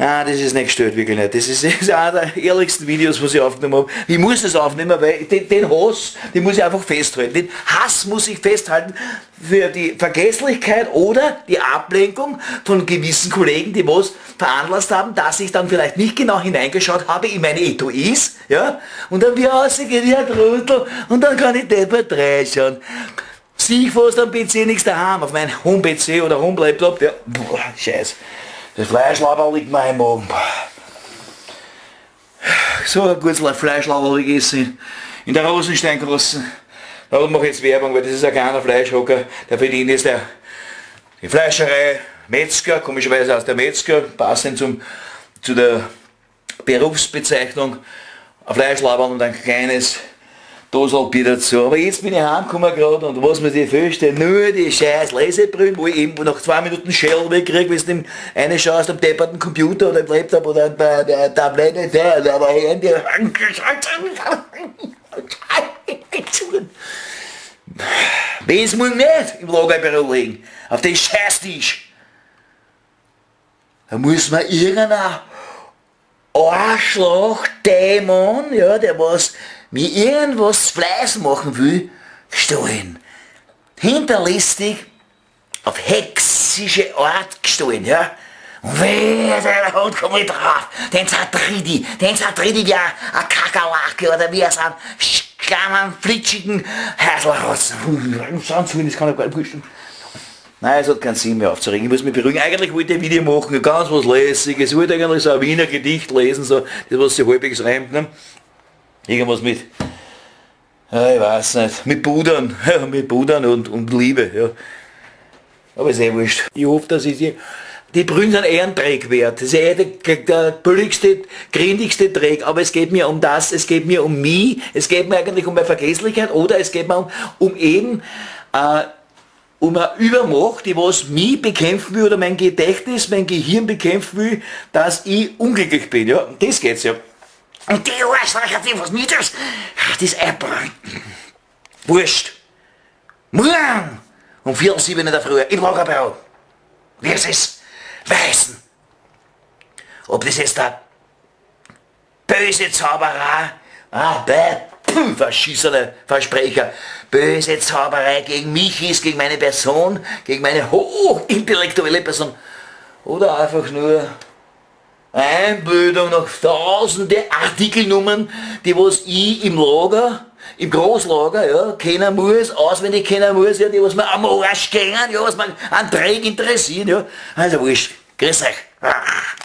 Nein, das ist nicht gestellt, wirklich nicht. Das ist einer der ehrlichsten Videos, was ich aufgenommen habe. Ich muss das aufnehmen, weil den Hass, den muss ich einfach festhalten. Den Hass muss ich festhalten für die Vergesslichkeit oder die Ablenkung von gewissen Kollegen, die was veranlasst haben, dass ich dann vielleicht nicht genau hineingeschaut habe in meine Etuis, ja, und dann wie ausgeht, ja, Trudel, und dann kann ich deppert reinschauen. Sieh ich fast am PC nichts daheim, auf meinem Home-PC oder Home-Laptop, ja, boah, scheiße. Das Fleischlaberl liegt mir im Magen. So ein gutes Fleischlaberl gegessen in der Rosensteingasse. Da mache ich jetzt Werbung, weil das ist ein kleiner Fleischhocker. Der verdient jetzt die Fleischerei Metzger, komischerweise aus der Metzger, passend zu der Berufsbezeichnung. Ein Fleischlaberl und ein kleines Dosel Bier dazu. Aber jetzt bin ich heimgekommen gerade und was mir die fürchte, nur die scheiß Lesebrillen, wo ich eben nach 2 Minuten Shell wegkriege, wenn du dem eine schaust am depperten Computer oder am Laptop oder bei der Tablette, der Handy. Wenn's muss nicht im Lagerbüro liegen, auf den Scheißtisch. Da muss man irgendein Arschloch-Dämon, ja, der was mir irgendwas Fleiß machen will, gestohlen. Hinterlistig, auf hexische Art gestohlen, ja. Und wer der Hund kommt nicht drauf, den zertritt ich ja ein Kakerlake oder wie so einen kleinen, flitschigen Häuslerrotzen. Das kann ich gar nicht vorstellen. Nein, es hat keinen Sinn mehr aufzuregen, ich muss mich beruhigen. Eigentlich wollte ich ein Video machen, ganz was Lässiges, ich wollte eigentlich so ein Wiener Gedicht lesen, so, das was sich halbwegs reimt, ne? Irgendwas mit, ja, ich weiß nicht, mit Pudern, ja, mit Pudern und Liebe, ja. Aber ist eh wurscht. Ich hoffe, dass ich die Brühen sind eher ein Dreck wert. Das ist eher der billigste, grindigste Dreck. Aber es geht mir um das, es geht mir um mich, es geht mir eigentlich um meine Vergesslichkeit oder es geht mir um eben, um eine Übermacht, die was mich bekämpfen will oder mein Gedächtnis, mein Gehirn bekämpfen will, dass ich unglücklich bin. Ja, um das geht's ja. Und die Arschlöcher, die was nicht das ist einfach wurscht. Morgen um 4:07 in der Früh im Lagerbau. Wie es ist, weißen. Ob das jetzt der böse Zauberei, verschissene Versprecher, böse Zauberei gegen mich ist, gegen meine Person, gegen meine hochintellektuelle Person, oder einfach nur Einbildung nach tausende Artikelnummern, die was ich im Lager, im Großlager, ja, kennen muss, auswendig kennen muss, ja, die was mir am Arsch gehen, ja, was mir an Dreck interessieren, ja. Also wurscht, grüß euch.